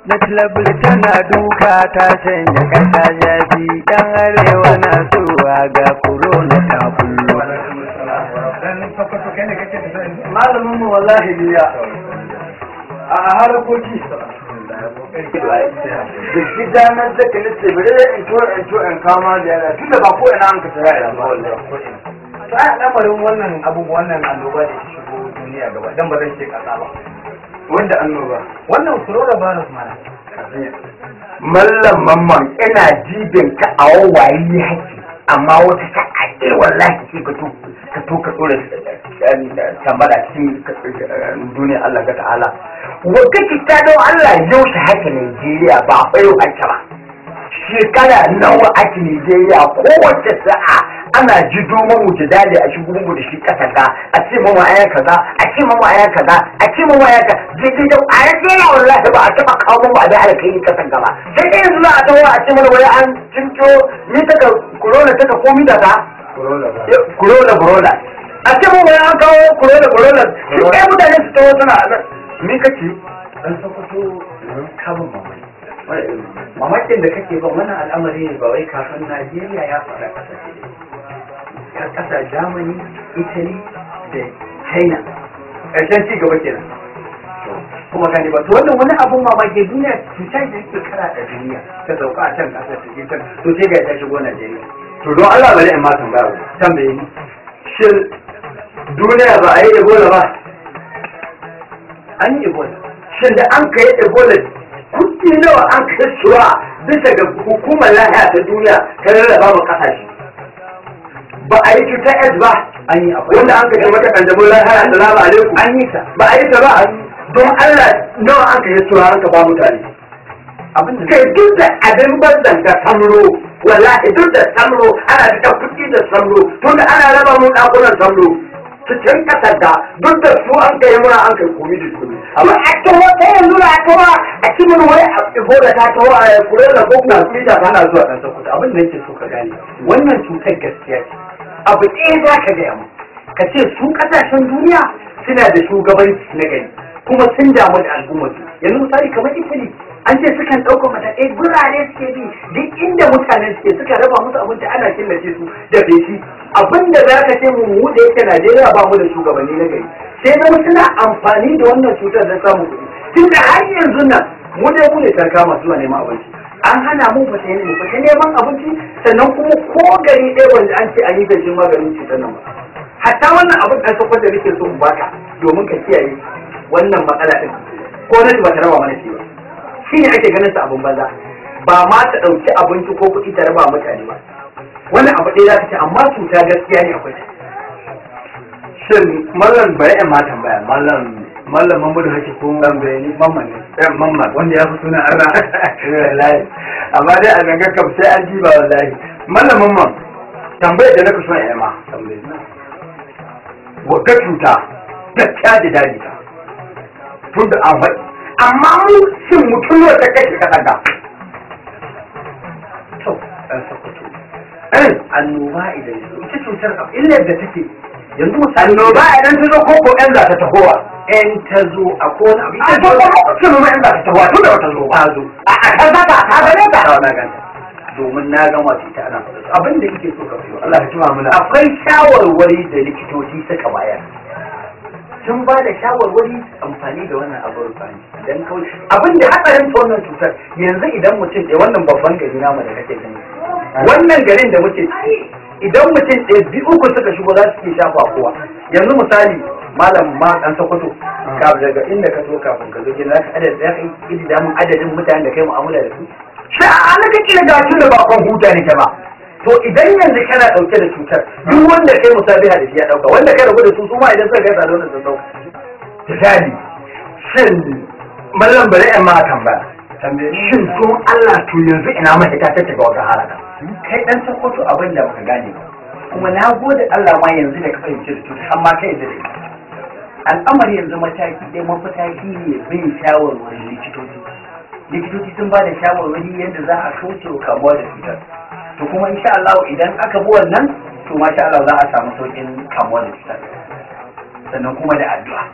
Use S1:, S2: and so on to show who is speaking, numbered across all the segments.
S1: na tilabul tana duka ta sanya kasa jafi dan arewa na zuwa ga corona ta kullu.
S2: Malamin mu wallahi biya a harakoki da gidanar da ka nace bare in kama da yana tunda ba ko ina an ka tsaya ba wallahi sai lamarin wannan abubuwan nan annoba da ke shigo duniya gaba dan ba zan ce kasa ba wanda annoba wannan coronavirus mana mallam mamman ina jibin ka a wawayi haki amma wata ta ake wallahi ce ka to ka dora tambada cikin duniya Allah ga ta'ala wanda kita don Allah yau shi haka Najeriya ba bayo haka ba shekara nawa ake Najeriya kowace sa'a ana jido mu jidali a shigo mu da shi kasa ga a ce mu aya kaza a ce mu aya kaza a ce mu aya kaza jiki da aya ce wallahi ba a taba kawo mu da alkai kasa gaba sai dai yanzu a tawo a ce mu wai an cinto ni taka corona taka komi da ta corona a ce mu wai an kawo corona sai mutane su tawo suna ni kace dan sakoto kamun mamakin da kake ba wannan al'amari ne ba wai kafin Najeriya ya fara kasa Germany, Italy da China ƙarshen ci gaba kenan kuma gani ba to wannan wani abun mamaki duniya cuta da yake kara da duniya ta sauka a can kasar ta can to sai ga ta shigo Najeriya to don Allah bari in ma tambaye ni shin duniya ba a yi Ebola ba an yi Ebola shin da an kai Ebola kuɗi nawa an kasuwa bisa ga hukumar lafiya ta duniya ta rarraba ma kasashe ba a yi cutar AIDS ba an yi akwai wanda an kaje mata kanjamun lafiya assalamu alaikum an yi ta ba a yi ta ba don Allah nawa an kai suwa an ka ba mutane abin da kai duk da abin banzan da samro wallahi duk da samro ana da kuɗi da samro tunda ana raba mu ɗakunan samro cikin kasar da duk da su an kai mura an kai komi da komi amma a tawo ta yanzu na tawa a cikin wani ebola ta tawo a kure da gogna su da kana zuwa dan sakuta abin da yake so ka gane wannan cutar gaskiya ce abu ɗaya za ka gaya mu ka ce su kasashen duniya suna da shugabanci na gari kuma sun damu da al'ummar su yanzu misali kamar Italy an ce sukan ɗauka matakai birane suke bi duk inda mutane suke suka raba musu abinci ana killace su da feshi abinda za ka ce mu da yake Najeriya ba mu da shugabanni na gari sai zama suna amfani da wannan cutar don samun kuɗi tun da har yanzu nan mu dai mu ne tarka masu zuwa neman abinci an hana mu fita neman abinci sannan kuma ko gari ɗaya wanda an ce an yi feshin maganin cutar nan ba hatta wannan abin ɗan sakwar da nake so in baka domin ka kiyaye wannan matsala ɗin ko na ba ta raba mana shi ba shi ne ake ganin sa abin banza ba ma ta ɗauki abinci ko kuɗi ta raba mutane ba wannan abu ɗaya za ta ce amma cuta gaskiya ne akwai shin mallam bari in ma tambaya mallam Mamadu Haki ko dan bayani mamman ne mamman wanda ya fi suna Allah wallahi amma dai a ganga kam sai an ji ba wallahi mallam mamman tambayar da nake so in yi ma wagga cuta gaskiya da daji ta tun da an faɗi amma mu shin mutum ne ta kashe kasar da to dan sakoto annoba idan ita cutar illar da take yanzu misali annoba idan ta zo koko ɗan za ta tahowa ɗan ta zo a kone abu ita zo ko kuma ma ɗan za ta tahowa tun da wata zo ba zo a kan za ta gane ta na ganta domin na ga masu ita ana abin da kike so ka fiyo Allah ya tuma mana akwai shawarwari da likitoci suka bayar sun ba da shawarwari amfani da wannan abin rufani dan kawai abin da hatsarin ta wannan cutar yanzu idan mutum da wannan babban gari namu da kake gani wannan garin da muke idan mutum ɗaya biyu uku suka shigo za su ke shafa kowa yanzu misali malam ma ɗan sokoto ka daga inda ka so kafin ka zo gina za ka damun adadin mutanen da kai mu'amala da su sai a ana kake da gacin da bakon huta ne ba to idan yanzu kana ɗauke da cutar duk wanda kai musabiha da shi ya ɗauka wanda kai rabu da su ma idan suka gaisa da wannan sun ɗauka misali shin mallam bari in ma tambaya shin sun Allah to yanzu ina mahita ta ga wata haraka kai dan sakoto abin da baka gane ba kuma na gode Allah ma yanzu da ka fahimci da cuta amma kai da dai al'amari yanzu mataki dai mafitaki ne bin shawarwarin likitoci sun ba da shawarwari yadda za a kauce wa kamuwa da cutar to kuma insha Allah idan aka bi wannan to masha Allah za a samu saukin kamuwa da cutar sannan kuma da addu'a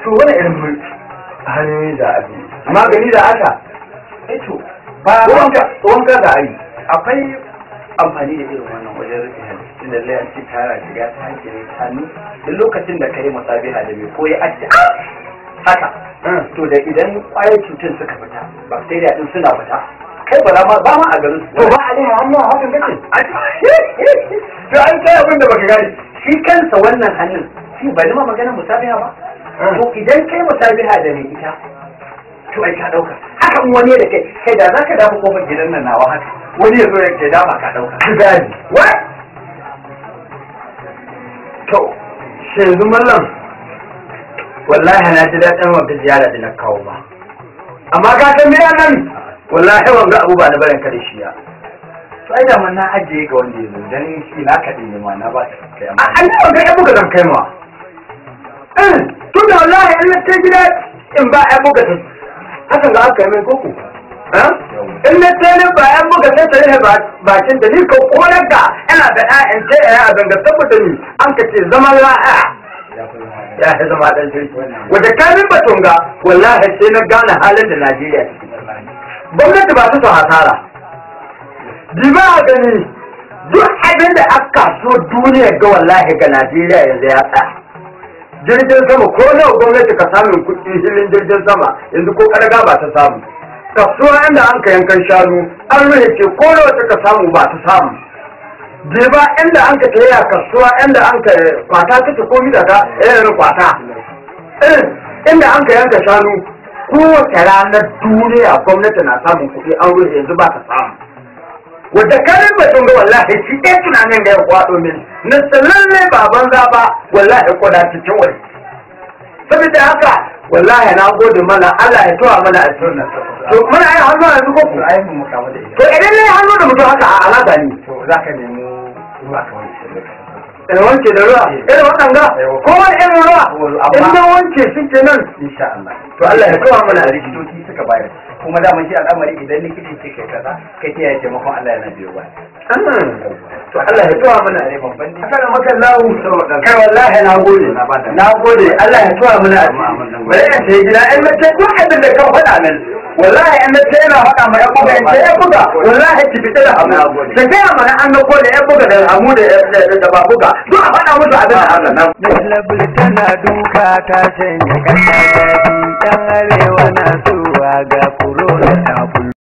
S2: to wani irin mulki hanyoyi da abi magani da aka
S1: to ba
S2: wanka da ai
S1: akwai amfani da irin wannan wajen rufe hannu tunda lallai ce tara shiga ta hankali hannu duk lokacin da kai musabiha da mai koyi aji haka to da idan kwayar cutar suka fita bacteria din suna fita kai ba ma a garin su
S2: to ba a dai hannu a hakan kace
S1: to an kai abin da baka gani shi kansa wannan hannun shi ba ma magana musabiha ba to idan kai musabiha da mai ita to ai ka dauka haka wani da kai da zaka dafa kofar gidan nan nawa haka wani ya zo ya ke dama ka dauka
S2: gani
S1: what
S2: to shi yanzu mallam wallahi na ji daɗin wanda ziyara da na kawo ba amma ka san me nan wallahi wanga abu ba na barin ka da shi ya
S1: to ai da man na ajiye ga wanda ya zo dan shi na kaɗi ne ma na ba ta kai amma
S2: an yi wanga ya buga zan kai ma tun da wallahi in na ta gida in ba ya buga ta haka ga aka yi mai koko in na ta ne ba ya buga ta ta ne bakin da ni ko konar da ina da ƴaƴan ce ya abin ga saboda ni an ka ce zaman la'a ya fi zama ɗan jirgi wadda kamin batunga wallahi sai na gane halin da Najeriya ciki gwamnati ba su son hasara diba a gani duk abin da aka so duniya ga wallahi ga Najeriya yanzu ya tsaya jirgin sama ko nawa gwamnati ka samun kuɗi hilin jirgin sama yanzu ko ƙarga ba ta samu kasuwa inda an ka yankan shanu an rufe ce ko nawa ta samu ba ta samu ba inda an ka taya kasuwa inda an ka kwata take komi da ta irin kwata inda an ka yanka shanu kowace ranar duniya gwamnati na samun kuɗi an rufe yanzu ba ta samu wadda karin batun ga wallahi shi ɗaya tunanin da ya kwaɗo min na lalle ba banza ba wallahi kwada cikin wani saboda haka wallahi na gode mana Allah ya tuwa mana a sunna to muna yin hannu yanzu ko ku
S1: ai mu kawo da ita
S2: to idan ne hannu da mutum haka a alaka ne
S1: to zaka nemi ruwa kawai
S2: wanke da ruwa irin waɗanga ko wani irin ruwa in da wanke shi kenan
S1: insha Allah
S2: to Allah ya tuwa mana a
S1: likitoci suka bayar kuma da mun shi al'amari idan likita ce kai kaza kai ta yi taimakon Allah yana biyo ba
S2: to Allah ya tuwa mana
S1: ne babban ne
S2: haka da maka lahu kai wallahi na gode Allah ya tuwa mana bari ka sai gida in mace duk abin da ka faɗa min wallahi in mace yana faɗa ma ya buga in ya buga wallahi ki fita da abu da kai mana an ko da ya buga da amu da ba buga duk a faɗa musu abin da Allah na
S1: Labul tana duka ta canja kasa dan arewa na